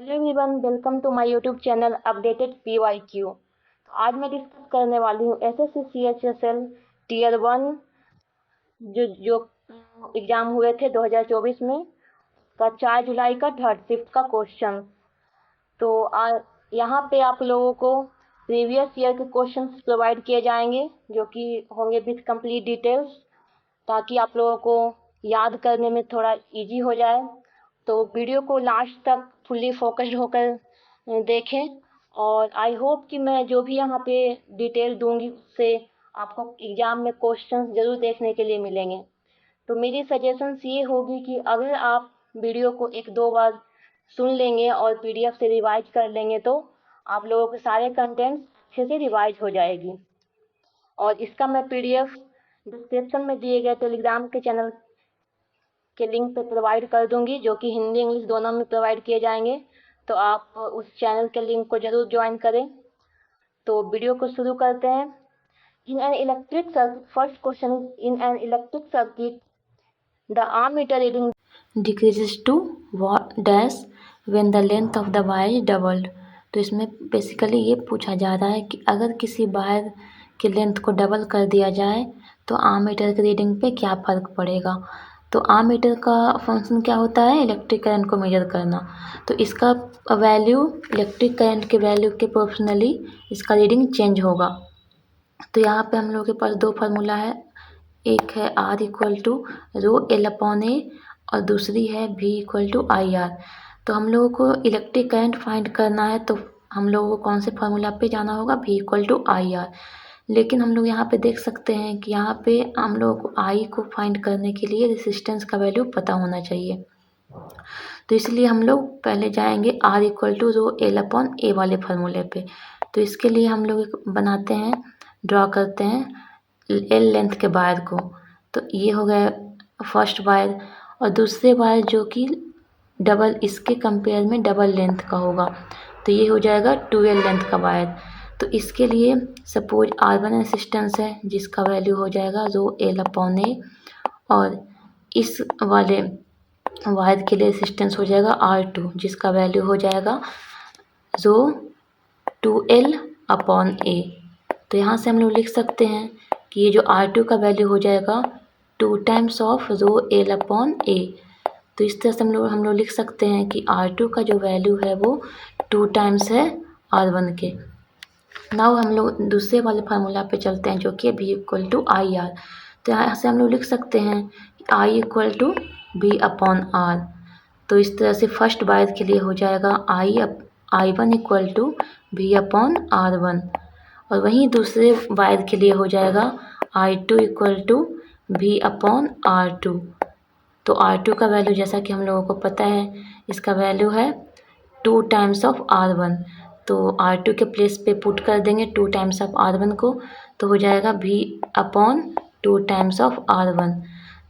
Hello everyone, welcome to my YouTube channel updated PYQ। तो आज मैं डिस्कस करने वाली हूँ SSC CHSL टीयर 1 जो एग्ज़ाम हुए थे 2024 में का 4 जुलाई का थर्ड शिफ्ट का क्वेश्चन। तो यहाँ पे आप लोगों को प्रीवियस ईयर के क्वेश्चंस प्रोवाइड किए जाएंगे जो कि होंगे विथ कंप्लीट डिटेल्स, ताकि आप लोगों को याद करने में थोड़ा इजी हो जाए। तो वीडियो को लास्ट तक फुल्ली फोकस्ड होकर देखें, और आई होप कि मैं जो भी यहाँ पे डिटेल दूंगी उससे आपको एग्ज़ाम में क्वेश्चंस ज़रूर देखने के लिए मिलेंगे। तो मेरी सजेशंस ये होगी कि अगर आप वीडियो को एक दो बार सुन लेंगे और PDF से रिवाइज कर लेंगे तो आप लोगों के सारे कंटेंट्स अच्छे से रिवाइज हो जाएगी। और इसका मैं PDF डिस्क्रिप्शन में दिए गए टेलीग्राम के चैनल के लिंक पे प्रोवाइड कर दूंगी, जो कि हिंदी इंग्लिश दोनों में प्रोवाइड किए जाएंगे। तो आप उस चैनल के लिंक को ज़रूर ज्वाइन करें। तो वीडियो को शुरू करते हैं। In an electric circuit, first question is in an electric circuit the ammeter reading decreases to what dash when the length of the wire is doubled। तो इसमें बेसिकली ये पूछा जा रहा है कि अगर किसी वायर की लेंथ को डबल कर दिया जाए तो आर्मीटर की रीडिंग पे क्या फ़र्क पड़ेगा। तो आर्मीटर का फंक्शन क्या होता है, इलेक्ट्रिक करंट को मेजर करना। तो इसका वैल्यू इलेक्ट्रिक करंट के वैल्यू के प्रोपोर्शनली इसका रीडिंग चेंज होगा। तो यहाँ पे हम लोग के पास दो फार्मूला है, एक है R इक्वल टू ρL/A और दूसरी है V इक्वल टू IR। तो हम लोगों को इलेक्ट्रिक करंट फाइंड करना है तो हम लोगों को कौन से फार्मूला पे जाना होगा, V इक्वल टू IR। लेकिन हम लोग यहाँ पे देख सकते हैं कि यहाँ पे हम लोगों को I को फाइंड करने के लिए रेसिस्टेंस का वैल्यू पता होना चाहिए। तो इसलिए हम लोग पहले जाएंगे R इक्वल टू ρL/A वाले फार्मूले पे। तो इसके लिए हम लोग बनाते हैं, ड्रॉ करते हैं L लेंथ के वायर को। तो ये हो गया फर्स्ट वायर, और दूसरे वायर जो कि डबल इसके कंपेयर में डबल लेंथ का होगा, तो ये हो जाएगा 12 लेंथ का वायर। तो इसके लिए सपोज R1 रेसिस्टेंस है जिसका वैल्यू हो जाएगा ρL/A, और इस वाले वायर के लिए रेसिस्टेंस हो जाएगा R2 जिसका वैल्यू हो जाएगा ρ2L/A। तो यहाँ से हम लोग लिख सकते हैं कि ये जो R2 का वैल्यू हो जाएगा 2 टाइम्स ऑफ ρL/A। तो इस तरह से हम लोग लिख सकते हैं कि R2 का जो वैल्यू है वो 2 टाइम्स है R1 के। नाउ हम लोग दूसरे वाले फार्मूला पे चलते हैं जो कि V इक्वल टू IR। तो यहाँ से हम लोग लिख सकते हैं कि I इक्वल टू V/R। तो इस तरह से फर्स्ट वायर के लिए हो जाएगा I1 इक्वल टू V/R1, और वहीं दूसरे वायर के लिए हो जाएगा I2 इक्वल टू V/R2। तो R2 का वैल्यू जैसा कि हम लोगों को पता है, इसका वैल्यू है 2 टाइम्स ऑफ R1। तो R2 के प्लेस पे पुट कर देंगे 2 टाइम्स ऑफ R1 को, तो हो जाएगा V/2 टाइम्स ऑफ R1।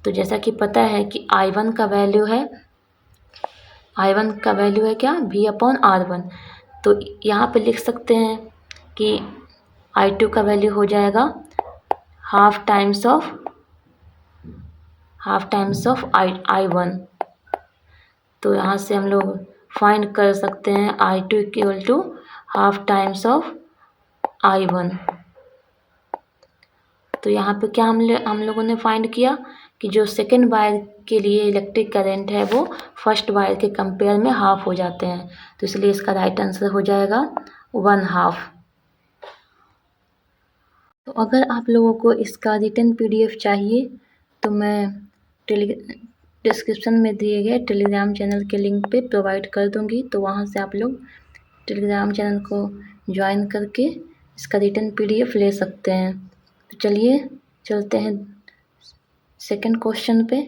तो जैसा कि पता है कि I1 का वैल्यू है क्या, V/R1। तो यहाँ पे लिख सकते हैं कि I2 का वैल्यू हो जाएगा हाफ टाइम्स ऑफ I1। तो यहाँ से हम लोग फाइंड कर सकते हैं I2 equal to half times of I1। तो यहाँ पे क्या हम लोगों ने फाइंड किया कि जो सेकेंड वायर के लिए इलेक्ट्रिक करंट है वो फर्स्ट वायर के कंपेयर में हाफ हो जाते हैं। तो इसलिए इसका राइट आंसर हो जाएगा 1/2। तो अगर आप लोगों को इसका रिटन PDF चाहिए तो मैं डिस्क्रिप्शन में दिए गए टेलीग्राम चैनल के लिंक पे प्रोवाइड कर दूंगी। तो वहाँ से आप लोग टेलीग्राम चैनल को ज्वाइन करके इसका रिटन PDF ले सकते हैं। तो चलिए चलते हैं सेकंड क्वेश्चन पे,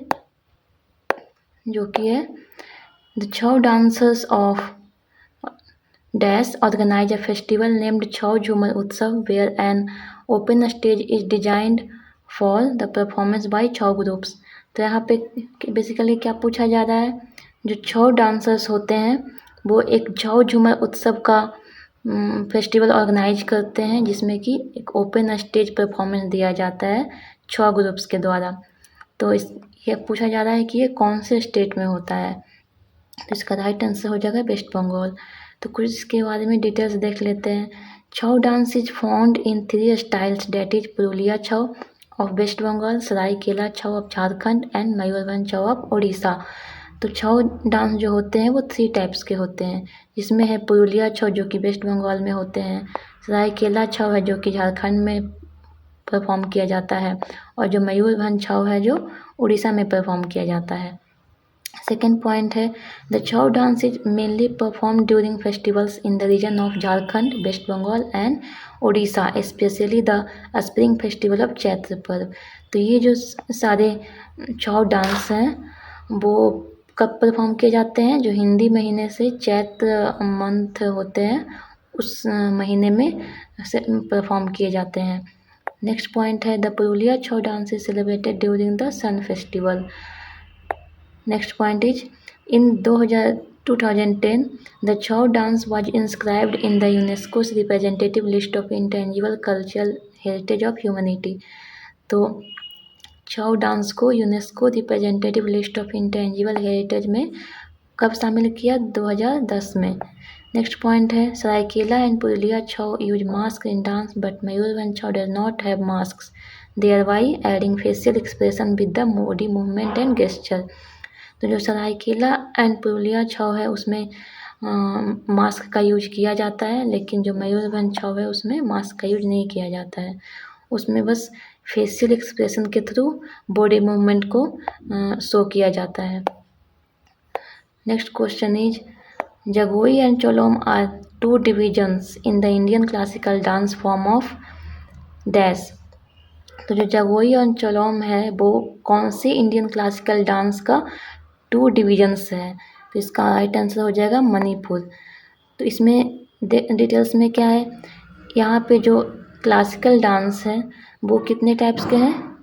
जो कि है the Chhau dancers of dash organise a festival named Chhau Jhumar Utsav where an open stage is designed for the performance by Chhau groups. तो यहाँ पे बेसिकली क्या पूछा जा रहा है, जो छौ डांसर्स होते हैं वो एक छौ झूमर उत्सव का फेस्टिवल ऑर्गेनाइज करते हैं जिसमें कि एक ओपन स्टेज परफॉर्मेंस दिया जाता है 6 ग्रुप्स के द्वारा। तो ये पूछा जा रहा है कि ये कौन से स्टेट में होता है। तो इसका राइट आंसर हो जाएगा वेस्ट बंगाल। तो कुछ इसके बारे में डिटेल्स देख लेते हैं। Chhau dance is found in 3 styles, that is Purulia Chhau of West Bengal, Seraikela Chhau of Jharkhand and Mayurbhanj Chhau of Orissa. तो छऊ डांस जो होते हैं वो 3 टाइप्स के होते हैं, जिसमें है पुरुलिया छऊ जो कि वेस्ट बंगाल में होते हैं, सरायकेला छऊ है जो कि झारखंड में परफॉर्म किया जाता है, और जो मयूरभंज छऊ है जो उड़ीसा में परफॉर्म किया जाता है। सेकेंड पॉइंट है the Chhau dance is mainly perform during festivals in the region of Jharkhand, west Bengal and Orissa, specially the spring festival of Chaitra Parva. तो ये जो सारे छऊ डांस हैं वो कब परफॉर्म किए जाते हैं, जो हिंदी महीने से चैत्र मंथ होते हैं उस महीने में से परफॉर्म किए जाते हैं। नेक्स्ट पॉइंट है the Purulia Chhau dance is celebrated during the sun festival. Next point is in 2010 the Chau dance was inscribed in the UNESCO's representative list of intangible cultural heritage of humanity। तो Chhau dance को UNESCO representative list of intangible heritage में कब शामिल किया, 2010 में। Next point है Seraikela and Purulia Chhau use mask in dance but Mayurbhanj Chhau does not have mask, thereby adding facial expression with the body movement and gesture। तो जो सरायकेला एंड पुरुलिया छऊ है उसमें मास्क का यूज किया जाता है, लेकिन जो मयूरभंज छऊ है उसमें मास्क का यूज नहीं किया जाता है, उसमें बस फेशियल एक्सप्रेशन के थ्रू बॉडी मूवमेंट को शो किया जाता है। Next question is Jagoi and Cholom are 2 divisions in the Indian classical dance form of dash. तो जो जगोई और चोलोम है वो कौन सी इंडियन क्लासिकल डांस का 2 डिविजन्स है, तो इसका राइट आंसर हो जाएगा मणिपुर। तो इसमें डिटेल्स में क्या है, यहाँ पे जो क्लासिकल डांस है वो कितने टाइप्स के हैं,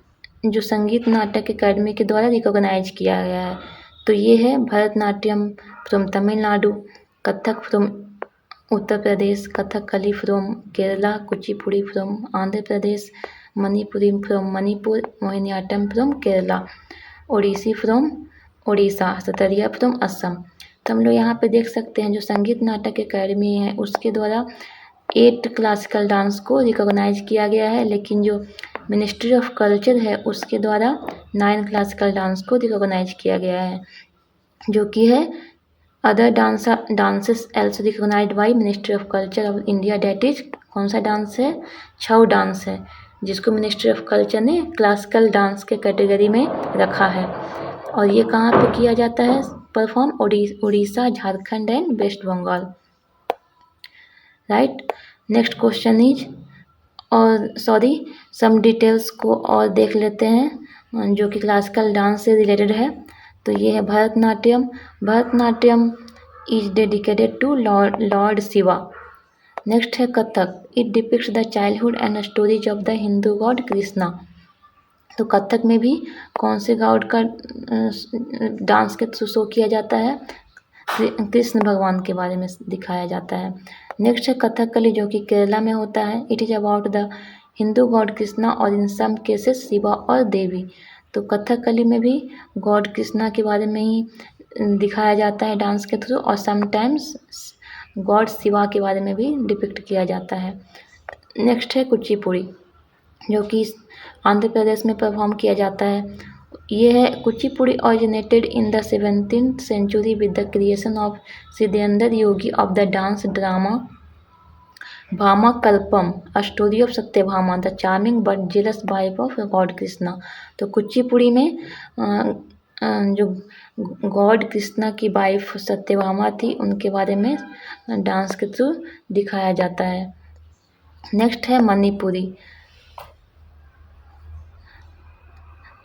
जो संगीत नाटक अकेडमी के द्वारा रिकॉग्नाइज किया गया है। तो ये है Bharatanatyam from Tamil Nadu, Kathak from Uttar Pradesh, Kathakali from Kerala, Kuchipudi from Andhra Pradesh, Manipuri from Manipur, Mohiniyattam from Kerala, Odissi from Orissa, Sattriya from Assam. तो हम लोग यहाँ पे देख सकते हैं जो संगीत नाटक अकेडमी है उसके द्वारा 8 क्लासिकल डांस को रिकॉग्नाइज किया गया है, लेकिन जो मिनिस्ट्री ऑफ कल्चर है उसके द्वारा 9 क्लासिकल डांस को रिकॉग्नाइज किया गया है, जो कि है other dances also recognized by ministry of culture of India, that is कौन सा डांस है, छऊ डांस है, जिसको मिनिस्ट्री ऑफ कल्चर ने क्लासिकल डांस के कैटेगरी में रखा है। और ये कहाँ पे किया जाता है perform, Orissa, Jharkhand and west Bengal. Right. Next question is some details को और देख लेते हैं जो कि क्लासिकल डांस से रिलेटेड है। तो ये है Bharatanatyam is dedicated to lord Shiva. Next है Kathak, it depicts the childhood and stories of the Hindu god Krishna. तो कथक में भी कौन से गॉड का डांस के थ्रू शो किया जाता है, कृष्ण भगवान के बारे में दिखाया जाता है। नेक्स्ट है कथकली जो कि केरला में होता है, it is about the Hindu god Krishna और इन सम केसेस शिवा और देवी। तो कथकली में भी गॉड कृष्णा के बारे में ही दिखाया जाता है डांस के थ्रू, और समटाइम्स गॉड शिवा के बारे में भी डिपिक्ट किया जाता है। नेक्स्ट है कुचिपुड़ी जो कि आंध्र प्रदेश में परफॉर्म किया जाता है। ये है Kuchipudi originated in the 17th century with the creation of Siddhendra Yogi of the dance drama Bhama Kalapam, a story of Satyabhama, the charming but jealous wife of god Krishna. तो कुचिपुड़ी में जो गॉड कृष्णा की वाइफ सत्यभामा थी उनके बारे में डांस के थ्रू दिखाया जाता है। नेक्स्ट है मणिपुरी।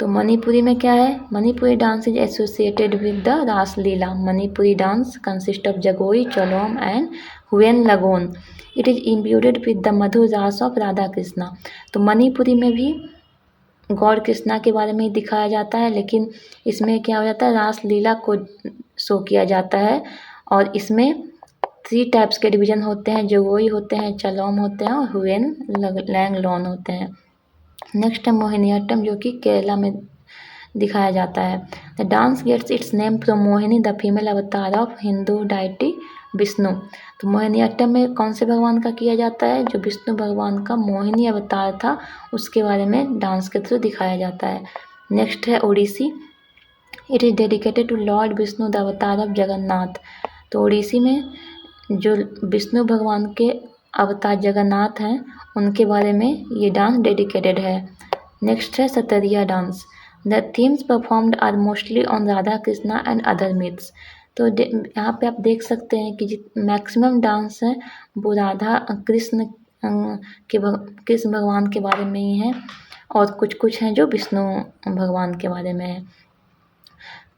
तो मणिपुरी में क्या है, Manipuri dance is associated with the Raslila. Manipuri dance consist of Jagoi, Cholom and Huyen लगोन। It is imbued with the madhur ras of Radha Krishna. तो मणिपुरी में भी गॉड कृष्णा के बारे में दिखाया जाता है, लेकिन इसमें क्या हो जाता है, रासलीला को शो किया जाता है, और इसमें 3 टाइप्स के डिवीजन होते हैं, जगोई होते हैं, चलोम होते हैं और हुएन लैंगलोन होते हैं। नेक्स्ट है मोहिनीअट्टम जो कि केरला में दिखाया जाता है। The dance gets its name from Mohini the female avatar of Hindu deity Vishnu. तो मोहिनीअट्टम में कौन से भगवान का किया जाता है? जो विष्णु भगवान का मोहिनी अवतार था उसके बारे में डांस के थ्रू दिखाया जाता है। नेक्स्ट है Odissi. It is dedicated to lord Vishnu the avatar of Jagannath. तो ओडिसी में जो विष्णु भगवान के अवतार जगन्नाथ हैं उनके बारे में ये डांस डेडिकेटेड है। नेक्स्ट है Sattriya dance. The themes performed are mostly on Radha Krishna and other myths. तो यहाँ पे आप देख सकते हैं कि मैक्सिमम डांस है वो राधा कृष्ण कृष्ण भगवान के बारे में ही है और कुछ कुछ हैं जो विष्णु भगवान के बारे में है।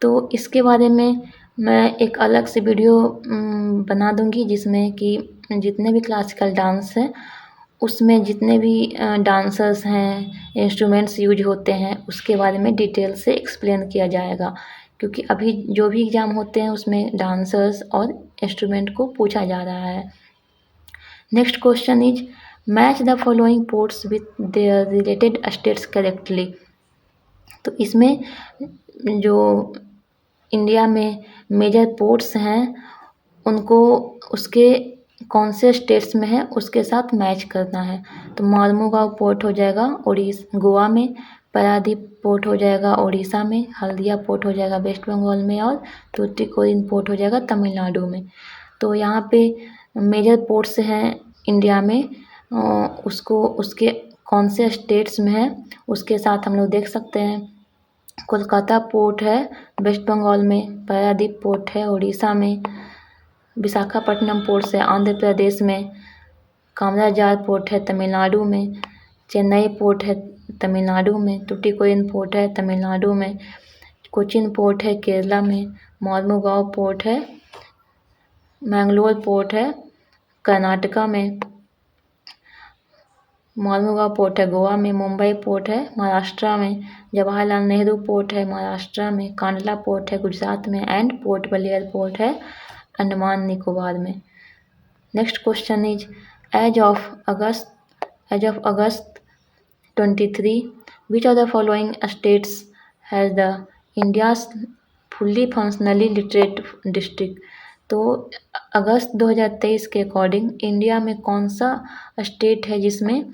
तो इसके बारे में मैं एक अलग से वीडियो बना दूँगी जिसमें कि जितने भी क्लासिकल डांस हैं उसमें जितने भी डांसर्स हैं, इंस्ट्रूमेंट्स यूज होते हैं उसके बारे में डिटेल से एक्सप्लेन किया जाएगा, क्योंकि अभी जो भी एग्ज़ाम होते हैं उसमें डांसर्स और इंस्ट्रूमेंट को पूछा जा रहा है। Next question is match the following ports with their related states correctly. तो इसमें जो इंडिया में मेजर पोर्ट्स हैं उनको उसके कौन से स्टेट्स में है उसके साथ मैच करना है। तो मार्मुगांव पोर्ट हो जाएगा गोवा में, पारादीप पोर्ट हो जाएगा उड़ीसा में, हल्दिया पोर्ट हो जाएगा वेस्ट बंगाल में और तूतीकोरिन पोर्ट हो जाएगा तमिलनाडु में। तो यहाँ पे मेजर पोर्ट्स हैं इंडिया में, उसको उसके कौन से स्टेट्स में है उसके साथ हम लोग देख सकते हैं। कोलकाता पोर्ट है वेस्ट बंगाल में, पारादीप पोर्ट है उड़ीसा में, विशाखापट्टनम पोर्ट है आंध्र प्रदेश में, कामराजार पोर्ट है तमिलनाडु में, चेन्नई पोर्ट है तमिलनाडु में, टुटीकोरिन पोर्ट है तमिलनाडु में, कोचिन पोर्ट है केरला में, मोर्मुगांव पोर्ट है, मैंगलोर पोर्ट है कर्नाटका में, मोर्मुगांव पोर्ट है गोवा में, मुंबई पोर्ट है महाराष्ट्र में, जवाहरलाल नेहरू पोर्ट है महाराष्ट्र में, कांडला पोर्ट है गुजरात में एंड पोर्ट ब्लेयर पोर्ट है अंडमान निकोबार में। Next question is as of August 23 which of the following states has the India's fully functionally literate district। तो अगस्त 2023 के अकॉर्डिंग इंडिया में कौन सा स्टेट है जिसमें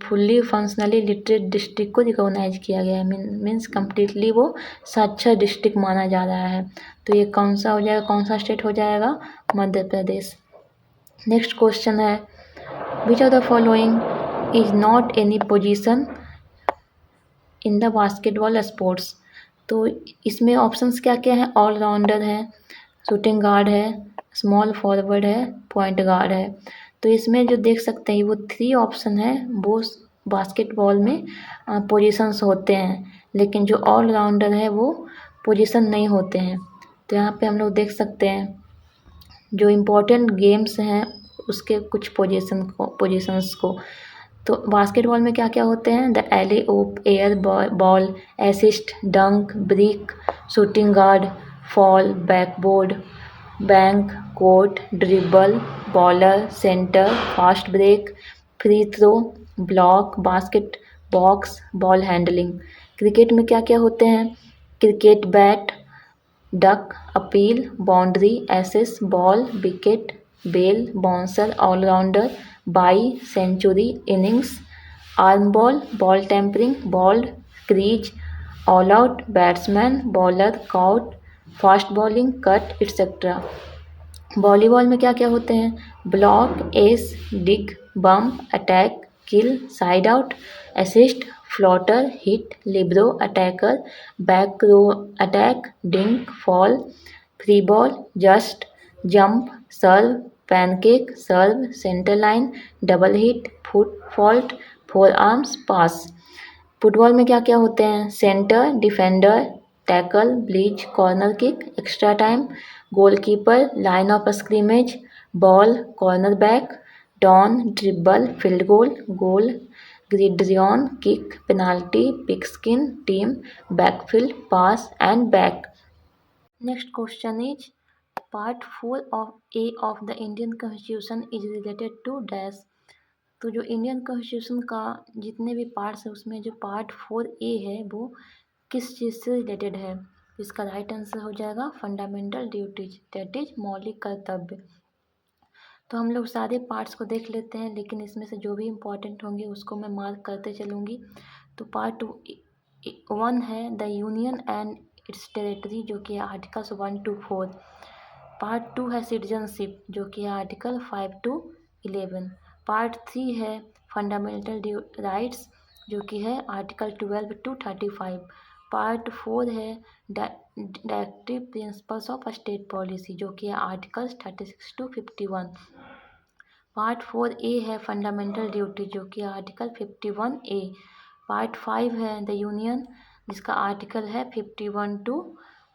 फुल्ली फंक्शनली लिटरेट डिस्ट्रिक्ट को रिकॉग्नाइज किया गया है, मीन्स कम्प्लीटली वो साक्षर डिस्ट्रिक्ट माना जा रहा है। तो ये कौन सा हो जाएगा, कौन सा स्टेट हो जाएगा? मध्य प्रदेश। नेक्स्ट क्वेश्चन है विच of the following is not any position in the basketball sports. तो इसमें ऑप्शंस क्या क्या हैं? ऑलराउंडर है, शूटिंग गार्ड है, स्मॉल फॉरवर्ड है, पॉइंट गार्ड है। तो इसमें जो देख सकते हैं वो 3 ऑप्शन है वो बास्केटबॉल में पोजीशंस होते हैं, लेकिन जो ऑलराउंडर है वो पोजीशन नहीं होते हैं। तो यहाँ पे हम लोग देख सकते हैं जो इम्पोर्टेंट गेम्स हैं उसके कुछ पोजीशंस को। तो बास्केटबॉल में क्या क्या होते हैं? The alley oop, air ball, assist, dunk, brick, shooting guard, foul, backboard, bank, court, dribble, baller, centre, fast break, free throw, block, basket box, ball handling. Cricket में क्या क्या होते हैं? Cricket bat, duck, appeal, boundary, aces, ball, wicket, bail, bouncer, all rounder, bye, century, innings, arm ball, ball tampering, bowled, crease, all out, batsman, bowler, caught, fast bowling, cut et cetera. Volleyball में क्या क्या होते हैं? Block, S, dig, bomb, attack, kill, side out, assist, floater, hit, libero, attacker, back row attack, dink, fall, free ball, just, jump, serve, pancake, serve, centre line, double hit, foot fault, forearms, pass. Football में क्या क्या होते हैं? Centre, defender, tackle, bleach, corner kick, extra time, goalkeeper, line of scrimmage, ball, corner back, down, dribble, field goal, goal, gridiron, kick, penalty, pigskin, team, backfield, pass and back. Next question is part 4 of A of the Indian constitution is related to dash. तो जो Indian constitution का जितने भी parts है उसमें जो part 4A है वो किस चीज़ से रिलेटेड है? इसका राइट आंसर हो जाएगा फंडामेंटल ड्यूटीज, दैट इज मौलिक कर्तव्य। तो हम लोग सारे पार्ट्स को देख लेते हैं, लेकिन इसमें से जो भी इम्पोर्टेंट होंगे उसको मैं मार्क करते चलूँगी। तो पार्ट 1 है the union and it's territory, जो कि है आर्टिकल्स 1 to 4। पार्ट 2 है सिटीजनशिप, जो कि है आर्टिकल 5 to 11। पार्ट 3 है फंडामेंटल राइट्स, जो कि है आर्टिकल 12 to 35। पार्ट 4 है directive principles of state policy, जो कि है आर्टिकल्स 36 to 51। पार्ट 4A है फंडामेंटल ड्यूटी, जो कि आर्टिकल 51A। पार्ट 5 है द यूनियन, जिसका आर्टिकल है 51 to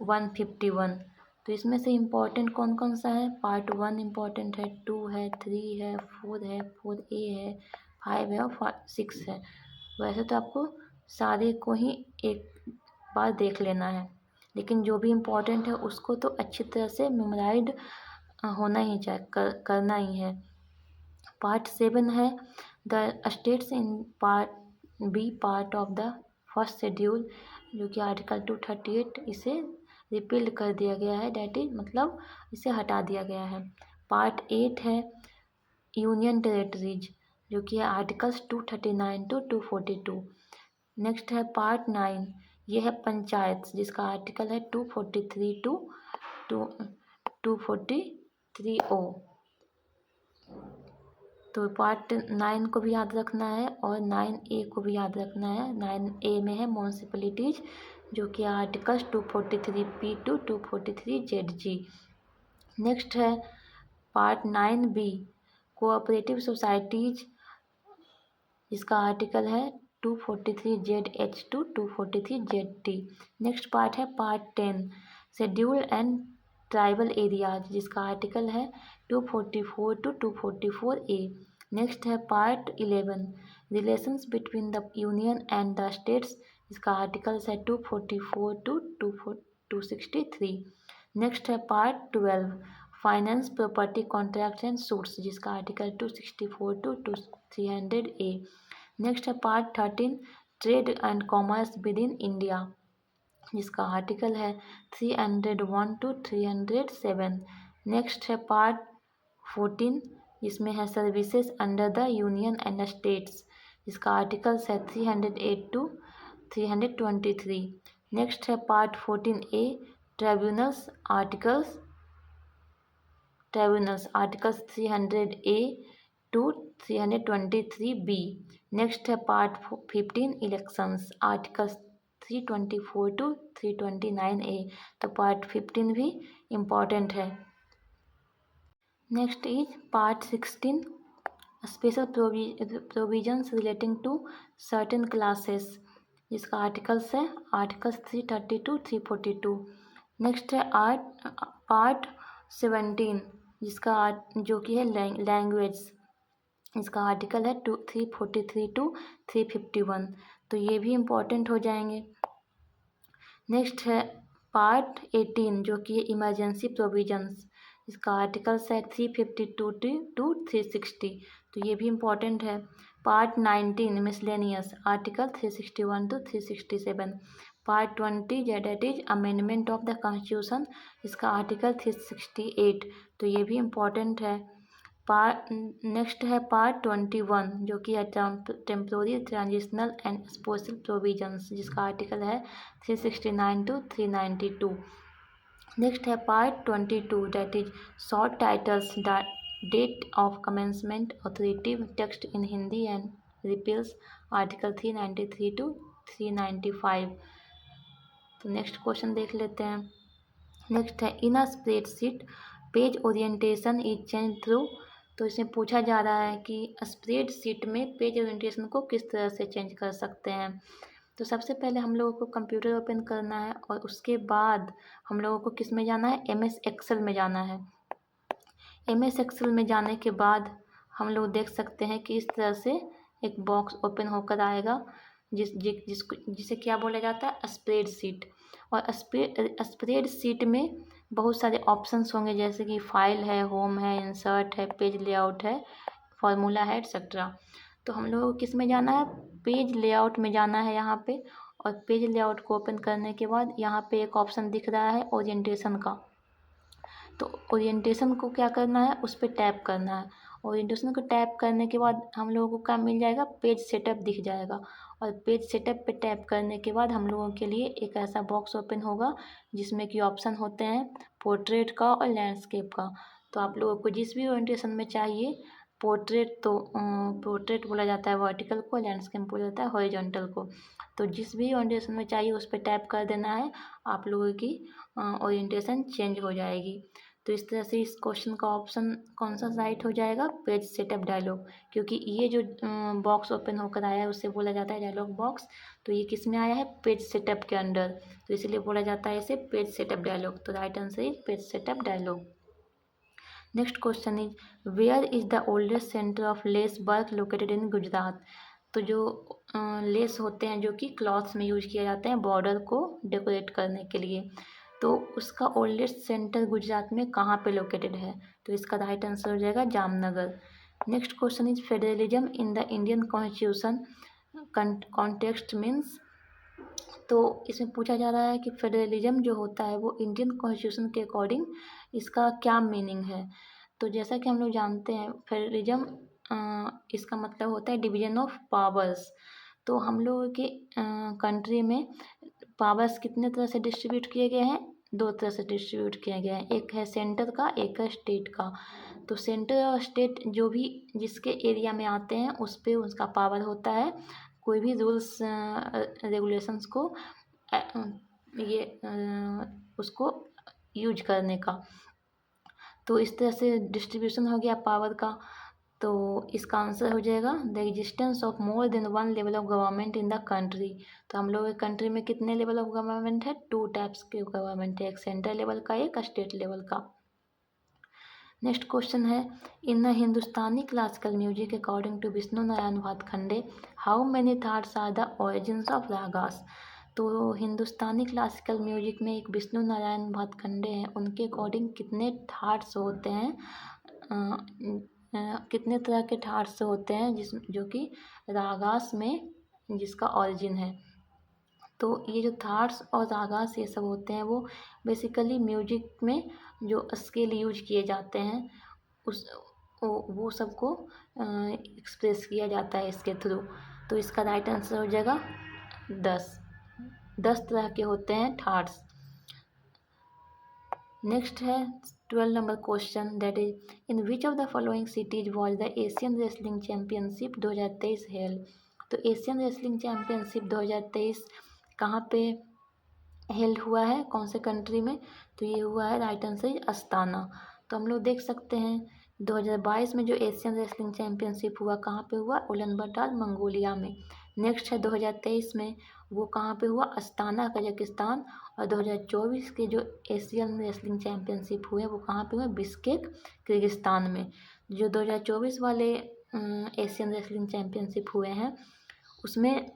151। तो इसमें से इम्पोर्टेंट कौन कौन सा है? पार्ट 1 इम्पोर्टेंट है, 2 है, 3 है, 4A है, 5 है और 6 है। वैसे तो आपको सारे को ही एक बार देख लेना है, लेकिन जो भी इम्पोर्टेंट है उसको तो अच्छी तरह से मेमोराइज होना ही चाहिए, करना ही है। पार्ट 7 है the states in part B part of the first schedule, जो कि आर्टिकल 238, इसे रिपील कर दिया गया है, डैट इज मतलब इसे हटा दिया गया है। पार्ट 8 है यूनियन टेरिटरीज, जो कि है आर्टिकल्स 239 to 242। नेक्स्ट है पार्ट 9, ये है पंचायत, जिसका आर्टिकल है 243 to 243O। तो पार्ट 9 को भी याद रखना है और 9A को भी याद रखना है। 9A में है म्यूनसिपलिटीज, जो कि articles 243P to 243ZG। Next है पार्ट 9B कोऑपरेटिव सोसाइटीज, जिसका आर्टिकल है 243ZH to 243ZT। Next part है part 10 schedule and tribal areas, जिसका आर्टिकल है 244 to 244A। नेक्स्ट है part 11 relations between the union and the states, जिसका articles है 244 to 263। Next है part 12 finance property contracts and suits, जिसका article 264 to 300A। Next है part 13 trade and commerce with in India, जिसका article है 301 to 307। Next है part 14, जिसमें है services under the union and states, जिसका आर्टिकल्स है 308 to 323। नेक्स्ट है part 14A tribunals articles 300A to 323B। Next है part 15 elections articles 324 to 329A। तो पार्ट 15 भी इम्पॉर्टेंट है। Next is part 16 special provisions relating to certain classes, जिसका articles है articles 330 to 342। Next है part 17, जो कि है लैंग्वेज, इसका आर्टिकल है 343 to 351। तो ये भी इम्पोर्टेंट हो जाएंगे। नेक्स्ट है पार्ट 18, जो कि है इमरजेंसी प्रोविजंस, इसका आर्टिकल्स है 352 to 360। तो ये भी इम्पोर्टेंट है। Part 19 miscellaneous article 361 to 367। Part 20 that is amendment of the constitution, इसका आर्टिकल 368। तो ये भी इम्पोर्टेंट है। नेक्स्ट है पार्ट 21, जो कि है temporary transitional and special provisions, जिसका आर्टिकल है 369 to 392। नेक्स्ट है part 22 that is short titles date of commencement authority text in Hindi and repeals, article 393 to 395। तो नेक्स्ट क्वेश्चन देख लेते हैं। नेक्स्ट है in a spreadsheet page orientation is change through. तो इसमें पूछा जा रहा है कि स्प्रेडशीट में पेज ओरिएंटेशन को किस तरह से चेंज कर सकते हैं। तो सबसे पहले हम लोगों को कंप्यूटर ओपन करना है और उसके बाद हम लोगों को किस में जाना है, MS एक्सेल में जाना है। MS एक्सेल में जाने के बाद हम लोग देख सकते हैं कि इस तरह से एक बॉक्स ओपन होकर आएगा, जिसे क्या बोला जाता है, स्प्रेडशीट। और स्प्रेडशीट में बहुत सारे ऑप्शंस होंगे, जैसे कि फाइल है, होम है, इंसर्ट है, पेज लेआउट है, फॉर्मूला है, एक्सेट्रा। तो हम लोगों को किस में जाना है, पेज लेआउट में जाना है यहाँ पे। और पेज लेआउट को ओपन करने के बाद यहाँ पे एक ऑप्शन दिख रहा है ओरिएंटेशन का। तो ओरिएंटेशन को क्या करना है, उस पर टैप करना है। ओरिएंटेशन को टैप करने के बाद हम लोगों को क्या मिल जाएगा, पेज सेटअप दिख जाएगा। और पेज सेटअप पे टैप करने के बाद हम लोगों के लिए एक ऐसा बॉक्स ओपन होगा जिसमें कि ऑप्शन होते हैं पोर्ट्रेट का और लैंडस्केप का। तो आप लोगों को जिस भी ओरिएंटेशन में चाहिए, पोर्ट्रेट तो पोर्ट्रेट बोला जाता है वर्टिकल को, लैंडस्केप बोला जाता है हॉरिजॉन्टल को। तो जिस भी ओरिएंटेशन में चाहिए उस पर टैप कर देना है, आप लोगों की ओरिएंटेशन चेंज हो जाएगी। तो इस तरह से इस क्वेश्चन का ऑप्शन कौन सा राइट हो जाएगा, पेज सेटअप डायलॉग, क्योंकि ये जो बॉक्स ओपन होकर आया है उससे बोला जाता है डायलॉग बॉक्स। तो ये किस में आया है, पेज सेटअप के अंडर, तो इसलिए बोला जाता है इसे पेज सेटअप डायलॉग। तो right answer is page setup dialogue. Next question is where is the oldest centre of lace work located in Gujarat. तो जो लेस होते हैं जो कि क्लॉथ्स में यूज किए जाते हैं बॉर्डर को डेकोरेट करने के लिए, तो उसका ओल्डेस्ट सेंटर गुजरात में कहाँ पे लोकेटेड है। तो इसका राइट आंसर हो जाएगा Jamnagar. Next question is federalism in the Indian constitution context means. तो इसमें पूछा जा रहा है कि फेडरलिज्म जो होता है वो इंडियन कॉन्स्टिट्यूशन के अकॉर्डिंग इसका क्या मीनिंग है। तो जैसा कि हम लोग जानते हैं फेडरलिज्म इसका मतलब होता है डिवीजन ऑफ पावर्स। तो हम लोगों के कंट्री में पावर्स कितने तरह से डिस्ट्रीब्यूट किए गए हैं, दो तरह से डिस्ट्रीब्यूट किया गया है, एक है सेंटर का, एक है स्टेट का। तो सेंटर और स्टेट जो भी जिसके एरिया में आते हैं उस पर उसका पावर होता है कोई भी रूल्स रेगुलेशंस को उसको यूज करने का। तो इस तरह से डिस्ट्रीब्यूशन हो गया पावर का। तो इसका आंसर हो जाएगा the existence of more than one level of government in the country. तो हम लोग के कंट्री में कितने लेवल ऑफ गवर्नमेंट है, टू टाइप्स के गवर्नमेंट है, एक सेंट्रल लेवल का, एक स्टेट लेवल का। नेक्स्ट क्वेश्चन है in the Hindustani classical music according to Vishnu Narayan Bhatkhande how many thoughts are the origins of ragas. तो हिंदुस्तानी क्लासिकल म्यूजिक में एक विष्णु नारायण भातखंडे हैं, उनके अकॉर्डिंग कितने थाट्स होते हैं, कितने तरह के थाट्स होते हैं जो कि रागास में जिसका ओरिजिन है। तो ये जो थाट्स और रागास ये सब होते हैं वो बेसिकली म्यूजिक में जो स्केल यूज किए जाते हैं उस वो सबको एक्सप्रेस किया जाता है इसके थ्रू। तो इसका राइट आंसर हो जाएगा 10 तरह के होते हैं थाट्स। नेक्स्ट है 12 number question that is in which of the following cities was the Asian wrestling championship 2023 held. तो एशियन रेसलिंग चैम्पियनशिप 2023 कहाँ पे हेल्ड हुआ है, कौन से कंट्री में। तो ये हुआ है राइट आंसर इज अस्ताना। तो हम लोग देख सकते हैं 2022 में जो एशियन रेसलिंग चैम्पियनशिप हुआ कहाँ पे हुआ, उलानबाटर मंगोलिया में। नेक्स्ट है 2023 में वो कहाँ पे हुआ, अस्ताना कजाकिस्तान। और 2024 के जो एशियन रेसलिंग चैम्पियनशिप हुए वो कहाँ पे हुए, बिश्केक किर्गिस्तान में। जो 2024 वाले एशियन रेसलिंग चैम्पियनशिप हुए हैं उसमें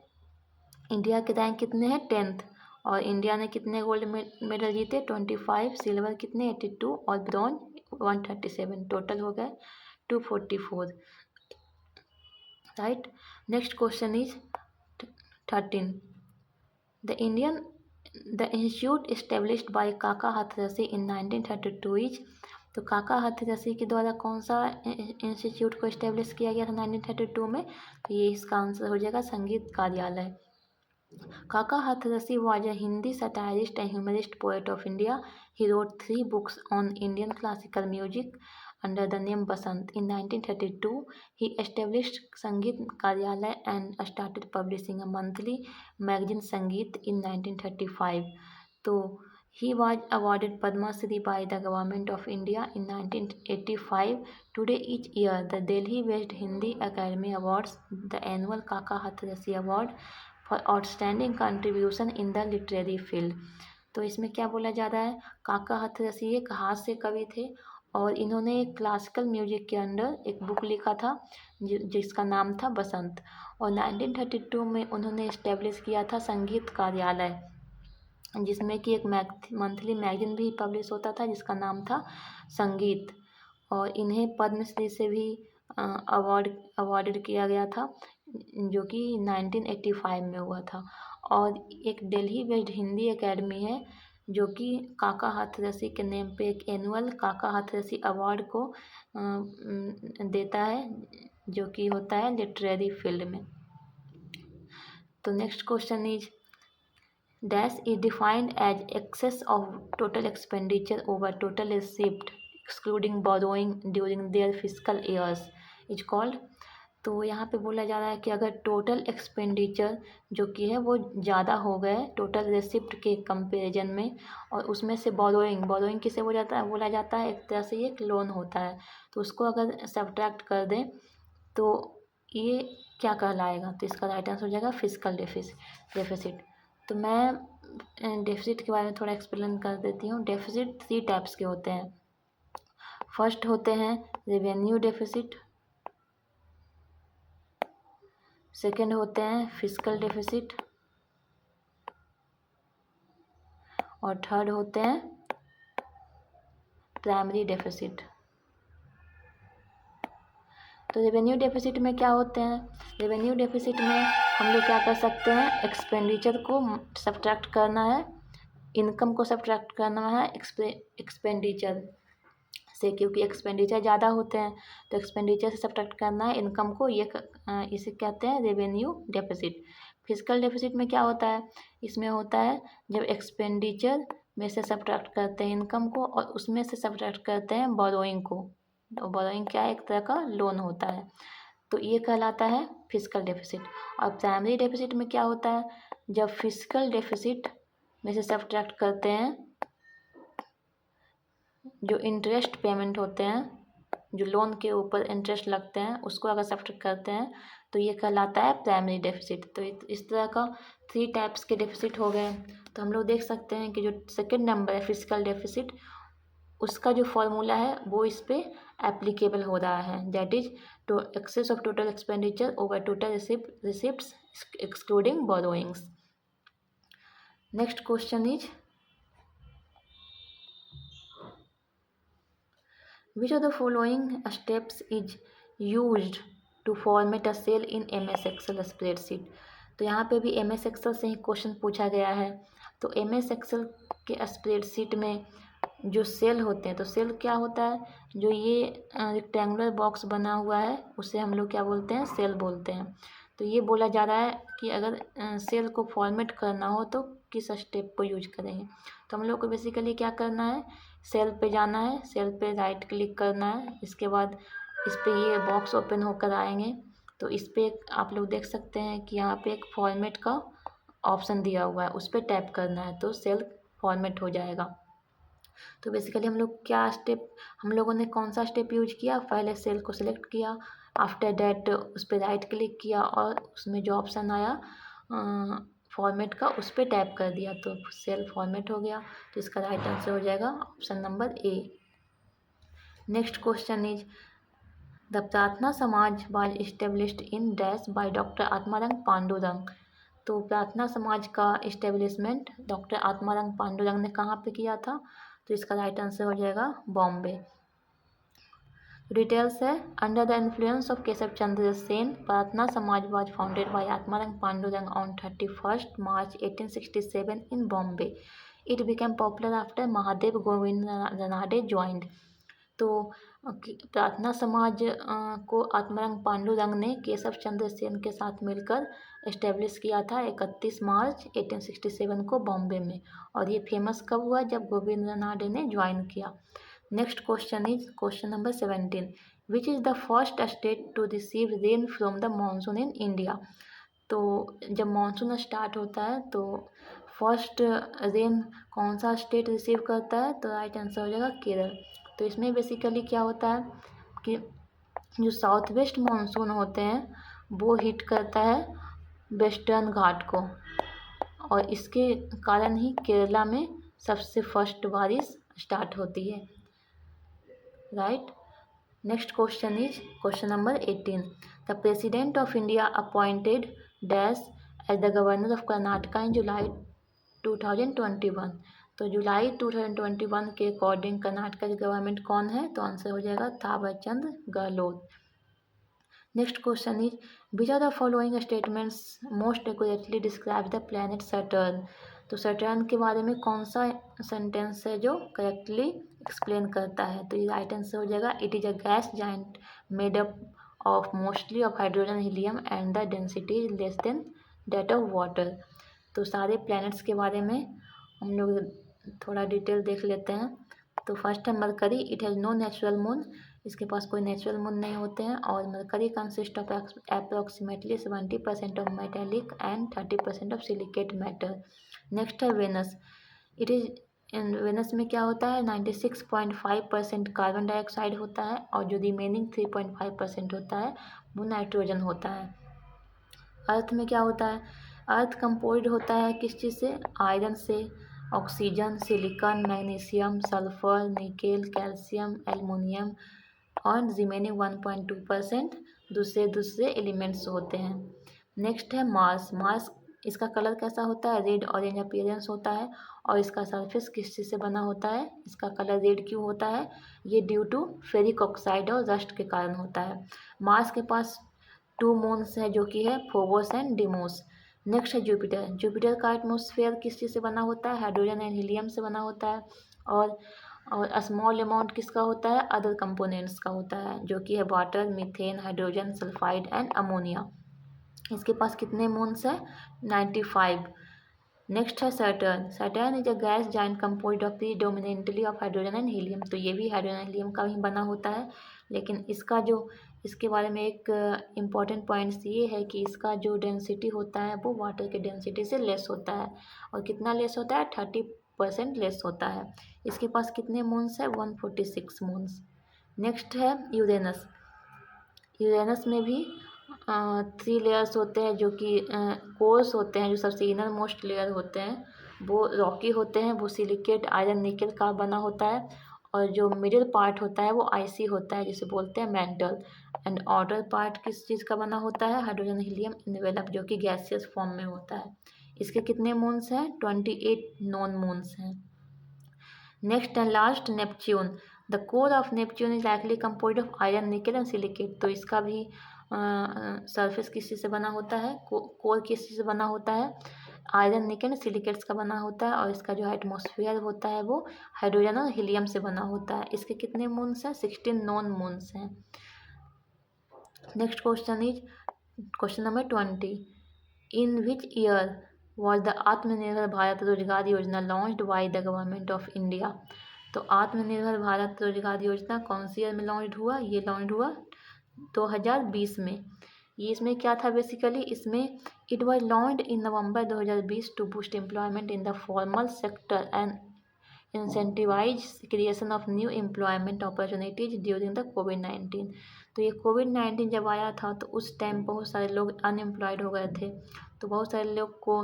इंडिया के रैंक कितने हैं, 10th। और इंडिया ने कितने गोल्ड मेडल जीते, 25, सिल्वर कितने 82 और ब्रॉन्ज 137, टोटल हो गए 244। Right. Next question is 13 the institute established by काका हाथरसी इन 1932 इज। तो काका हाथरसी के द्वारा कौन सा इंस्टीट्यूट को एस्टेब्लिश किया गया था 1932 में। तो ये इसका आंसर हो जाएगा संगीत कार्यालय। Kaka Hathurasi was a Hindi satirist and humorist poet of India. He wrote 3 books on Indian classical music under the name Basant. In 1932, he established Sangeet Karyalay and started publishing a monthly magazine Sangeet in 1935. So, he was awarded Padma Shri by the Government of India in 1985. Today, each year, the Delhi-based Hindi Academy awards the annual Kaka Hathurasi Award for outstanding contribution in the literary field. तो इसमें क्या बोला जा रहा है, काका हाथरसी एक हास्य कवि थे और इन्होंने एक क्लासिकल म्यूजिक के अंडर एक बुक लिखा था जिसका नाम था बसंत। और 1932 में उन्होंने इस्टेब्लिश किया था संगीत कार्यालय, जिसमें कि एक मंथली मैगजीन भी पब्लिश होता था जिसका नाम था संगीत। और इन्हें पद्मश्री से भी अवार्डेड किया गया था जो कि 1985 में हुआ था। और एक दिल्ली बेस्ड हिंदी एकेडमी है जो कि काका हाथरसी के नेम पे एक एनुअल काका हाथरसी अवार्ड को देता है, जो कि होता है लिटरेरी फील्ड में। तो next question is dash is defined as excess of total expenditure over total receipt excluding borrowing during their physical years is called. तो यहाँ पे बोला जा रहा है कि अगर टोटल एक्सपेंडिचर जो कि है वो ज़्यादा हो गए टोटल रेसिप्ट के कंपैरिजन में, और उसमें से बोरोइंग किसे हो जाता है, बोला जाता है एक तरह से ये एक लोन होता है, तो उसको अगर सब्ट्रैक्ट कर दें तो ये क्या कहलाएगा, तो इसका राइट आंसर हो जाएगा फिजिकल डेफिसिट। तो मैं डेफिसिट के बारे में थोड़ा एक्सप्लेन कर देती हूँ। डेफिसिट 3 टाइप्स के होते हैं। फर्स्ट होते हैं रेवेन्यू डेफिसिट, सेकेंड होते हैं फिजिकल डेफिसिट, और थर्ड होते हैं प्राइमरी डेफिसिट। तो रेवेन्यू डेफिसिट में क्या होते हैं, रेवेन्यू डेफिसिट में हम लोग क्या कर सकते हैं, एक्सपेंडिचर को सब्ट्रैक्ट करना है, इनकम को सब्ट्रैक्ट करना है एक्सपेंडिचर से, क्योंकि एक्सपेंडिचर ज़्यादा होते हैं तो एक्सपेंडिचर से सब्ट्रैक्ट करना है इनकम को, इसे कहते हैं रेवेन्यू डेफिसिट। फिजिकल डेफिसिट में क्या होता है, इसमें होता है जब एक्सपेंडिचर में से सब्ट्रैक्ट करते हैं इनकम को और उसमें से सब्ट्रैक्ट करते हैं बोरोइंग को, तो बोरोइंग क्या है, एक तरह का लोन होता है, तो ये कहलाता है फिजिकल डेफिसिट। और प्राइमरी डेफिसिट में क्या होता है, जब फिजिकल डेफिसिट में से सब्ट्रैक्ट करते हैं जो इंटरेस्ट पेमेंट होते हैं, जो लोन के ऊपर इंटरेस्ट लगते हैं, उसको अगर सब्ट्रैक्ट करते हैं तो ये कहलाता है प्राइमरी डेफिसिट। तो इस तरह का 3 टाइप्स के डेफिसिट हो गए। तो हम लोग देख सकते हैं कि जो सेकंड नंबर है फिजिकल डेफिसिट, उसका जो फॉर्मूला है वो इस पे एप्लीकेबल हो रहा है, that is to excess of total expenditure over total receipts excluding borrowings. Next question is which of the following steps is used to format a cell in MS Excel spreadsheet। तो यहाँ पे भी MS Excel से ही question पूछा गया है। तो MS Excel के स्प्रेडशीट में जो सेल होते हैं, तो सेल क्या होता है, जो ये रेक्टेंगुलर बॉक्स बना हुआ है उसे हम लोग क्या बोलते हैं, सेल बोलते हैं। तो ये बोला जा रहा है कि अगर सेल को फॉर्मेट करना हो तो किस स्टेप को यूज करेंगे। तो हम लोग को बेसिकली क्या करना है, सेल पे जाना है, सेल पे राइट क्लिक करना है, इसके बाद इस पे ये बॉक्स ओपन होकर आएंगे। तो इस पे आप लोग देख सकते हैं कि यहाँ पे एक फॉर्मेट का ऑप्शन दिया हुआ है, उस पर टैप करना है तो सेल फॉर्मेट हो जाएगा। तो बेसिकली हम लोगों ने कौन सा स्टेप यूज किया, पहले सेल को सिलेक्ट किया, आफ्टर डैट उस पर राइट क्लिक किया और उसमें जो ऑप्शन आया फॉर्मेट का उस पर टैप कर दिया तो सेल फॉर्मेट हो गया। तो इसका राइट आंसर हो जाएगा option number a. Next question is the Prarthana Samaj was established in dash by doctor Atmaram Pandurang. तो प्रार्थना समाज का इस्टेब्लिशमेंट डॉक्टर आत्मारंग पांडुरंग ने कहाँ पे किया था, तो इसका राइट आंसर हो जाएगा बॉम्बे। डिटेल्स है, under the influence of Keshav Chandra Sen Prarthana Samaj was founded by Atmaram Pandurang on 31 March 1867 in Bombay. It became popular after Mahadev Govind Ranade joined. तो प्रार्थना समाज को आत्मारंग पांडुरंग ने केशव चंद्र सेन के साथ मिलकर इस्टेब्लिश किया था 31 मार्च 1867 को बॉम्बे में, और ये फेमस कब हुआ, जब गोविंद रनाडे ने ज्वाइन किया। Next question is question number 17, which is the first state to receive rain from the monsoon in India. तो जब मानसून स्टार्ट होता है तो फर्स्ट रेन कौन सा स्टेट रिसीव करता है, तो राइट आंसर हो जाएगा केरल। तो इसमें बेसिकली क्या होता है कि जो साउथ वेस्ट मानसून होते हैं वो हिट करता है वेस्टर्न घाट को, और इसके कारण ही केरला में सबसे फर्स्ट बारिश स्टार्ट होती है, right. Next question is question number 18, the president of India appointed dash as the governor of Karnataka in July 2021। तो जुलाई 2021 के अकॉर्डिंग कर्नाटका की गवर्नमेंट कौन है, तो आंसर हो जाएगा Thawarchand Gehlot. Next question is which are the following statements most accurately describe the planet Saturn. तो Saturn के बारे में कौन सा सेंटेंस है जो करेक्टली एक्सप्लेन करता है। तो ये राइट आंसर हो जाएगा it is a gas giant made up of mostly of hydrogen helium and the density is less than that of water. तो सारे प्लैनेट्स के बारे में हम लोग थोड़ा डिटेल देख लेते हैं। तो फर्स्ट है Mercury, it has no natural moon, इसके पास कोई नेचुरल मून नहीं होते हैं। और Mercury consist of approximately 70% of metallic and 30% of silicate matter. Next है Venus, it is in Venus में क्या होता है 96.5% कार्बन डाइऑक्साइड होता है और जो रिमेनिंग 3.5% होता है वो नाइट्रोजन होता है। अर्थ में क्या होता है, अर्थ कंपोज्ड होता है किस चीज़ से, आयरन से, oxygen, silicon, magnesium, sulphur, nickel, calcium, aluminium और रिमेनिंग 1.2% दूसरे एलिमेंट्स होते हैं। नेक्स्ट है मार्स, मार्स इसका कलर कैसा होता है, रेड ऑरेंज अपीयरेंस होता है और इसका सरफेस किस चीज़ से बना होता है, इसका कलर रेड क्यों होता है, ये ड्यू टू फेरिक ऑक्साइड और रस्ट के कारण होता है। मार्स के पास 2 मून्स है जो कि है फोबोस एंड डिमोस। नेक्स्ट है जुपिटर, जुपिटर का एटमॉस्फेयर किस चीज़ से बना होता है, हाइड्रोजन एंड हीलियम से बना होता है और स्मॉल अमाउंट किसका होता है, अदर कंपोनेंट्स का होता है जो कि है water, methane, hydrogen sulphide and ammonia. इसके पास कितने मून्स है 95। नेक्स्ट है Saturn, Saturn is a gas giant composed of predominantly of hydrogen and helium. तो ये भी हाइड्रोजन हीलियम का ही बना होता है, लेकिन इसके बारे में एक इम्पॉर्टेंट पॉइंट्स ये है कि इसका जो डेंसिटी होता है वो वाटर के डेंसिटी से लेस होता है। और कितना लेस होता है 30% लेस होता है। इसके पास कितने मून्स है 146 मून्स। नेक्स्ट है यूरेनस, यूरेनस में भी 3 लेयर्स होते हैं जो कि कोर्स होते हैं, जो सबसे इनर मोस्ट लेयर होते हैं वो रॉकी होते हैं, वो सिलिकेट आयरन निकल का बना होता है। और जो मिडिल पार्ट होता है वो आइसी होता है जिसे बोलते हैं मेंटल। एंड आउटर पार्ट किस चीज़ का बना होता है, हाइड्रोजन हीलियम इनवेलप जो कि गैसियस फॉर्म में होता है। इसके कितने मून्स हैं 28 नॉन मून्स हैं। Next and last Neptune, the core of Neptune is likely composed of iron निकल एंड सिलिकेट। तो इसका भी सरफेस किस चीज़ से बना होता है, कोर किस चीज़ से बना होता है, आयरन निकल सिलिकेट्स का बना होता है। और इसका जो एटमॉस्फेयर होता है वो हाइड्रोजन और हीलियम से बना होता है। इसके कितने मून्स हैं 16 नॉन मून्स हैं। Next question is question number 20, in which year was the आत्मनिर्भर भारत रोजगार योजना launched by the government of India. तो आत्मनिर्भर भारत रोजगार योजना कौन सी ईयर में लॉन्च हुआ, ये लॉन्च हुआ 2020 में। ये इसमें क्या था बेसिकली, इसमें it was launched in November 2020 to boost employment in the formal sector and incentivize creation of new employment opportunities during the कोविड-19। तो ये कोविड-19 जब आया था तो उस टाइम बहुत सारे लोग अनएम्प्लॉयड हो गए थे। तो बहुत सारे लोग को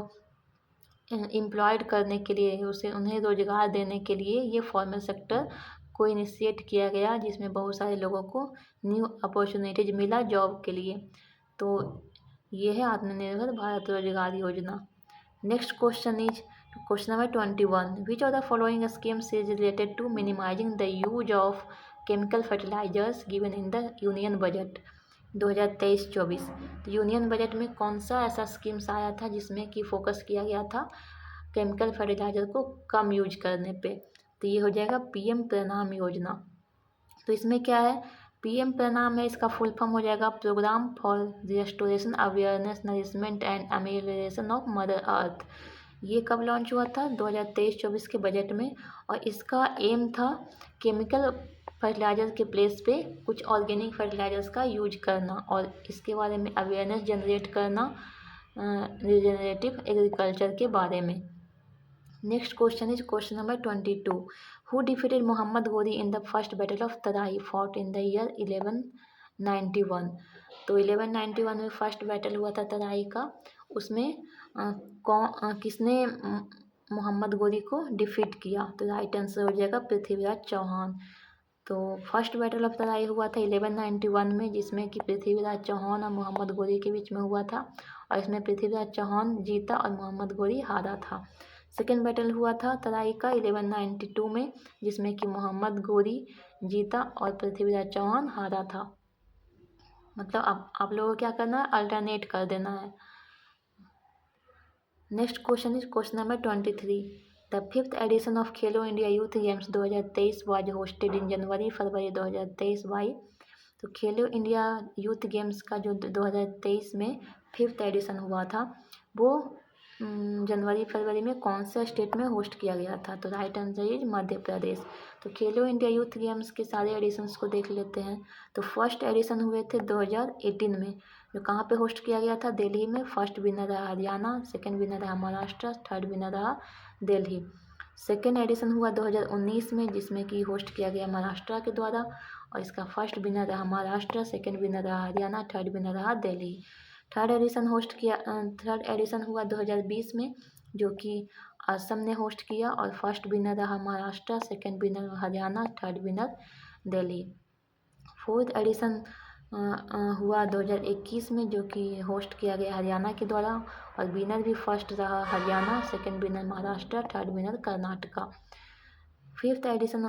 एम्प्लॉयड करने के लिए उन्हें रोज़गार देने के लिए ये फॉर्मल सेक्टर को इनिशिएट किया गया, जिसमें बहुत सारे लोगों को न्यू अपॉर्चुनिटीज मिला जॉब के लिए। तो ये है आत्मनिर्भर Bharat Rozgar Yojana. Next question is question number 21, which of the following schemes is related to minimising the use of chemical fertilisers given in the union budget 2023-24। तो यूनियन बजट में कौन सा ऐसा स्कीम्स आया था जिसमें कि फोकस किया गया था केमिकल फर्टिलाइजर को कम यूज करने पे। तो ये हो जाएगा पीएम प्रणाम योजना। तो इसमें क्या है, पीएम प्रणाम है, इसका फुल फॉर्म हो जाएगा program for restoration awareness nourishment and amelioration of mother earth. ये कब लॉन्च हुआ था 2023-24 के बजट में। और इसका एम था केमिकल फर्टिलाइजर के प्लेस पे कुछ ऑर्गेनिक फर्टिलाइजर्स का यूज करना और इसके बारे में अवेयरनेस जनरेट करना रिजेनरेटिव एग्रीकल्चर के बारे में। Next question is question number 22, who defeated Mohammad Ghori in the first battle of Tarai fought in the year 1191। तो 1191 में फर्स्ट बैटल हुआ था तराई का, उसमें किसने मोहम्मद गोरी को डिफीट किया। तो राइट आंसर हो जाएगा पृथ्वीराज चौहान। तो फर्स्ट बैटल ऑफ तराई हुआ था 1191 में, जिसमें कि पृथ्वीराज चौहान और मोहम्मद गोरी के बीच में हुआ था और इसमें पृथ्वीराज चौहान जीता और मोहम्मद गोरी हारा था। सेकेंड बैटल हुआ था तराई का 1192 में, जिसमें कि मोहम्मद गोरी जीता और पृथ्वीराज चौहान हारा था। मतलब आप लोगों को क्या करना है, अल्टरनेट कर देना है। Next question is question number 23। The 5th edition of Khelo India youth games 2023 was hosted in January February 2023 by. तो खेलो इंडिया यूथ गेम्स का जो 2023 में 5th एडिशन हुआ था वो जनवरी फरवरी में कौन से स्टेट में होस्ट किया गया था। तो right answer is Madhya Pradesh. तो खेलो इंडिया यूथ गेम्स के सारे एडिशंस को देख लेते हैं। तो फर्स्ट एडिशन हुए थे 2018 में, जो कहाँ पे होस्ट किया गया था, दिल्ली में। फर्स्ट विनर रहा हरियाणा, सेकंड विनर रहा महाराष्ट्र, थर्ड विनर रहा दिल्ली। सेकेंड एडिशन हुआ 2019 में, जिसमें कि होस्ट किया गया महाराष्ट्र के द्वारा, और इसका फर्स्ट विनर रहा महाराष्ट्र, सेकंड विनर रहा हरियाणा, थर्ड विनर रहा दिल्ली। थर्ड एडिशन हुआ 2020 में, जो कि असम ने होस्ट किया, और फर्स्ट विनर रहा Maharashtra, second winner Haryana, third winner Delhi. Fourth edition हुआ 2021 में, जो कि होस्ट किया गया हरियाणा के द्वारा, और विनर भी फर्स्ट रहा Haryana, second winner Maharashtra, third winner Karnataka. Fifth edition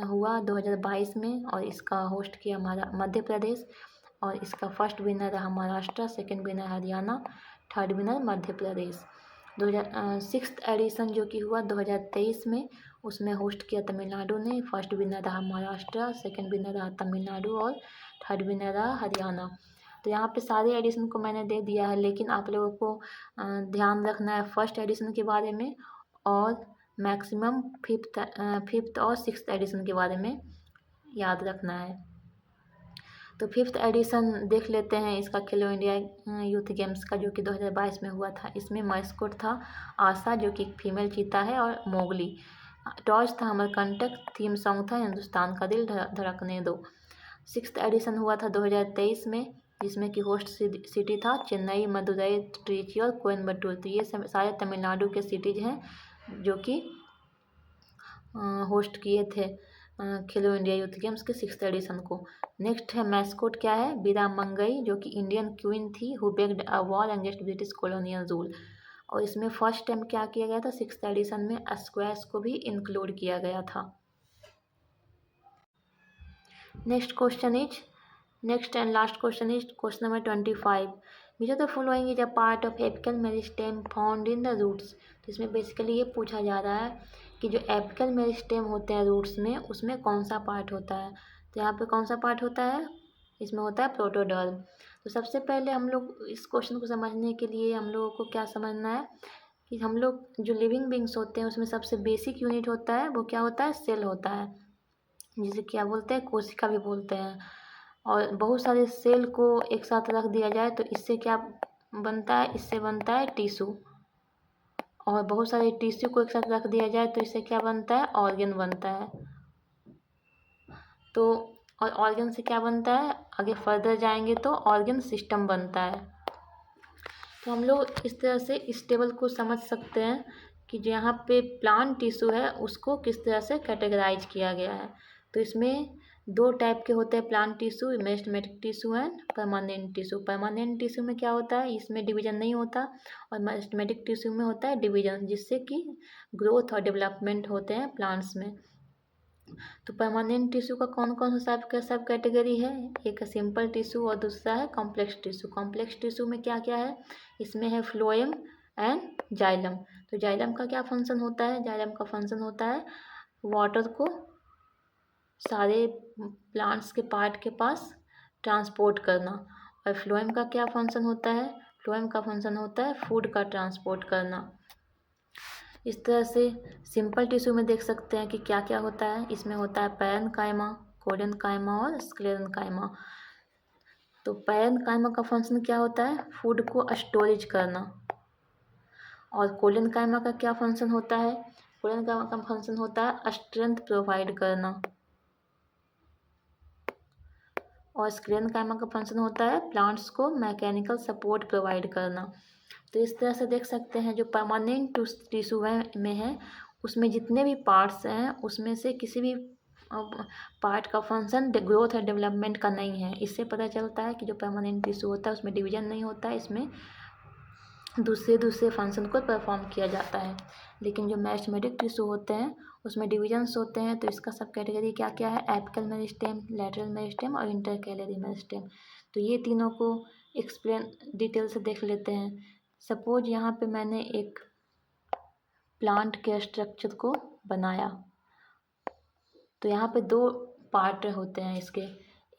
हुआ 2022 में, और इसका होस्ट किया मध्य प्रदेश, और इसका फर्स्ट विनर रहा Maharashtra, second winner Haryana, third winner Madhya Pradesh. 6th edition जो कि हुआ 2023 में, उसमें होस्ट किया तमिलनाडु ने। फर्स्ट विनर रहा महाराष्ट्र, सेकंड विनर रहा तमिलनाडु, और थर्ड विनर रहा हरियाणा। तो यहाँ पे सारे एडिशन को मैंने दे दिया है, लेकिन आप लोगों को ध्यान रखना है फर्स्ट एडिशन के बारे में, और मैक्सिमम फिफ्थ और 6th एडिशन के बारे में याद रखना है। तो 5th एडिशन देख लेते हैं इसका, खेलो इंडिया यूथ गेम्स का, जो कि 2022 में हुआ था। इसमें मास्कोट था आशा, जो कि एक फीमेल चीता है, और मोगली। टॉर्च था अमरकंटक, थीम सॉन्ग था हिंदुस्तान का दिल धड़कने दो। 6th एडिशन हुआ था 2023 में, जिसमें कि होस्ट सिटी था चेन्नई, मदुरई, ट्रिची और कोयम्बटूर। तो ये सारे तमिलनाडु के सिटीज हैं जो कि होस्ट किए थे खेलो इंडिया यूथ गेम्स के 6th एडिशन को। नेक्स्ट है मैस्कोट क्या है, बीरा मंगई, जो कि इंडियन क्वीन थी who bagged a war against British colonial rule. और इसमें फर्स्ट टाइम क्या किया गया था, 6th एडिशन में स्क्वैश को भी इंक्लूड किया गया था। Next and last question is question number 25। Which of the following is a part of apical meristem found in the roots. तो इसमें बेसिकली ये पूछा जा रहा है कि जो एपिकल मेरिस्टेम होते हैं रूट्स में, उसमें कौन सा पार्ट होता है। तो यहाँ पे कौन सा पार्ट होता है, इसमें होता है प्रोटोडर्म। तो सबसे पहले हम लोग इस क्वेश्चन को समझने के लिए हम लोगों को क्या समझना है कि हम लोग जो लिविंग बींग्स होते हैं उसमें सबसे बेसिक यूनिट होता है वो क्या होता है, सेल होता है, जिसे क्या बोलते हैं, कोशिका भी बोलते हैं। और बहुत सारे सेल को एक साथ रख दिया जाए तो इससे क्या बनता है, इससे बनता है टिश्यू। और बहुत सारे टिश्यू को एक साथ रख दिया जाए तो इससे क्या बनता है, ऑर्गन बनता है। तो और ऑर्गन से क्या बनता है, आगे फर्दर जाएंगे तो ऑर्गन सिस्टम बनता है। तो हम लोग इस तरह से इस टेबल को समझ सकते हैं कि जो यहाँ पे प्लांट टिश्यू है उसको किस तरह से कैटेगराइज किया गया है। तो इसमें दो टाइप के होते हैं plant tissue, meristematic tissue and permanent tissue. Permanent tissue में क्या होता है, इसमें डिवीजन नहीं होता, और मेरिस्टेमेटिक टिश्यू में होता है डिवीजन, जिससे कि ग्रोथ और डेवलपमेंट होते हैं प्लांट्स में। तो परमानेंट टिश्यू का कौन कौन सा सब कैटेगरी है, एक है सिंपल टिश्यू और दूसरा है कॉम्प्लेक्स टिश्यू। कॉम्प्लेक्स टिश्यू में क्या क्या है, इसमें है फ्लोएम एंड जाइलम। तो जाइलम का क्या फंक्शन होता है, जाइलम का फंक्शन होता है वाटर को सारे प्लांट्स के पार्ट के पास ट्रांसपोर्ट करना। और फ्लोएम का क्या फंक्शन होता है, फ्लोएम का फंक्शन होता है फूड का ट्रांसपोर्ट करना। इस तरह से सिंपल टिश्यू में देख सकते हैं कि क्या क्या होता है, इसमें होता है पैरेन्काइमा, कोलेनकाइमा और स्क्लेरेन्काइमा। तो पैरेन्काइमा का फंक्शन क्या होता है, फूड को स्टोरेज करना। और कोलेनकाइमा का क्या फंक्शन होता है, कोलेनकाइमा का फंक्शन होता है स्ट्रेंथ प्रोवाइड करना। और स्क्लेरेन्काइमा का फंक्शन होता है प्लांट्स को मैकेनिकल सपोर्ट प्रोवाइड करना। तो इस तरह से देख सकते हैं जो परमानेंट टिश्यू में है उसमें जितने भी पार्ट्स हैं उसमें से किसी भी पार्ट का फंक्शन ग्रोथ और डेवलपमेंट का नहीं है। इससे पता चलता है कि जो परमानेंट टिश्यू होता है उसमें डिवीजन नहीं होता है, इसमें दूसरे फंक्शन को परफॉर्म किया जाता है। लेकिन जो मेरिस्टेमेटिक टिश्यू होते हैं उसमें डिविजन्स होते हैं। तो इसका सब कैटेगरी क्या क्या है, एपिकल मेरिस्टेम, लैटरल मेरिस्टेम और इंटरकैलरी मेरिस्टेम। तो ये तीनों को एक्सप्लेन डिटेल से देख लेते हैं। सपोज यहाँ पे मैंने एक प्लांट के स्ट्रक्चर को बनाया, तो यहाँ पे दो पार्ट होते हैं इसके।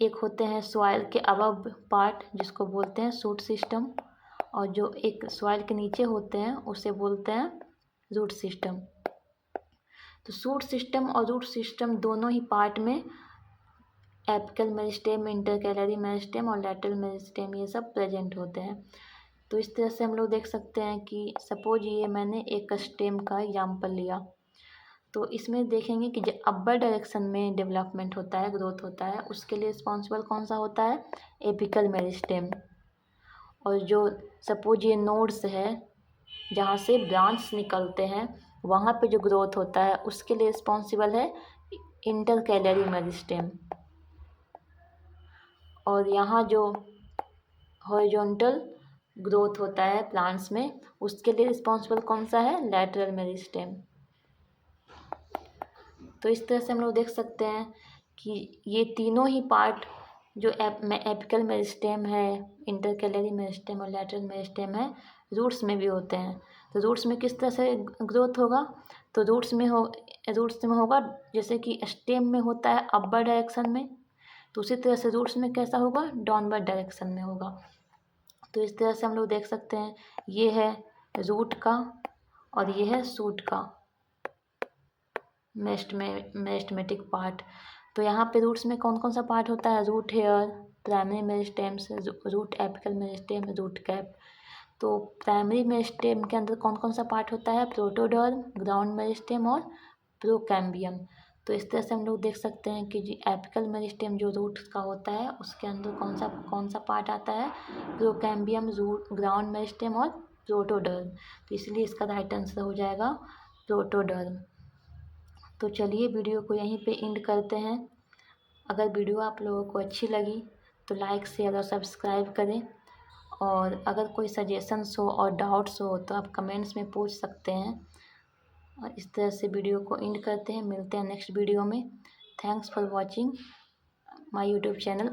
एक होते हैं सॉइल के अबव पार्ट जिसको बोलते हैं शूट सिस्टम, और जो एक सॉइल के नीचे होते हैं उसे बोलते हैं रूट सिस्टम। तो शूट सिस्टम और रूट सिस्टम दोनों ही पार्ट में एपिकल मेरिस्टेम, इंटरकैलरी मेरिस्टेम और लैटरल मेरिस्टेम ये सब प्रेजेंट होते हैं। तो इस तरह से हम लोग देख सकते हैं कि सपोज ये मैंने एक स्टेम का एग्जाम्पल लिया, तो इसमें देखेंगे कि जो अपर डायरेक्शन में डेवलपमेंट होता है, ग्रोथ होता है, उसके लिए रिस्पॉन्सिबल कौन सा होता है, एपिकल मेरिस्टेम। और जो सपोज ये नोड्स है जहाँ से ब्रांच निकलते हैं, वहाँ पे जो ग्रोथ होता है उसके लिए रिस्पॉन्सिबल है इंटरकैलरी मेरिस्टेम। और यहाँ जो हॉरिजॉन्टल ग्रोथ होता है प्लांट्स में, उसके लिए रिस्पॉन्सिबल कौन सा है, लैटरल मेरिस्टेम। तो इस तरह से हम लोग देख सकते हैं कि ये तीनों ही पार्ट जो एपिकल मेरिस्टेम है, इंटरकैलरी मेरिस्टेम और लैटरल मेरिस्टेम है, रूट्स में भी होते हैं। तो रूट्स में किस तरह से ग्रोथ होगा, तो रूट्स में होगा जैसे कि स्टेम में होता है अपर डायरेक्शन में, तो उसी तरह से रूट्स में कैसा होगा, डाउनवर्ड डायरेक्शन में होगा। तो इस तरह से हम लोग देख सकते हैं, ये है रूट का और ये है शूट का मेरिस्टेमेटिक पार्ट। तो यहाँ पे रूट्स में कौन कौन सा पार्ट होता है, root hair, primary meristems, root apical meristem, root cap. तो प्राइमरी मेरिस्टेम के अंदर कौन कौन सा पार्ट होता है, प्रोटोडर्म, ग्राउंड मेरिस्टेम और प्रोकैम्बियम। तो इस तरह से हम लोग देख सकते हैं कि जो एपिकल मेरिस्टेम जो रूट का होता है उसके अंदर कौन सा पार्ट आता है, प्रोकैम्बियम, रूट, ग्राउंड मेरिस्टेम और प्रोटोडर्म। तो इसलिए इसका राइट आंसर हो जाएगा प्रोटोडर्म। तो चलिए वीडियो को यहीं पे एंड करते हैं। अगर वीडियो आप लोगों को अच्छी लगी तो लाइक, शेयर और सब्सक्राइब करें। और अगर कोई सजेशंस हो और डाउट्स हो तो आप कमेंट्स में पूछ सकते हैं। और इस तरह से वीडियो को एंड करते हैं, मिलते हैं नेक्स्ट वीडियो में। Thanks for watching my YouTube channel.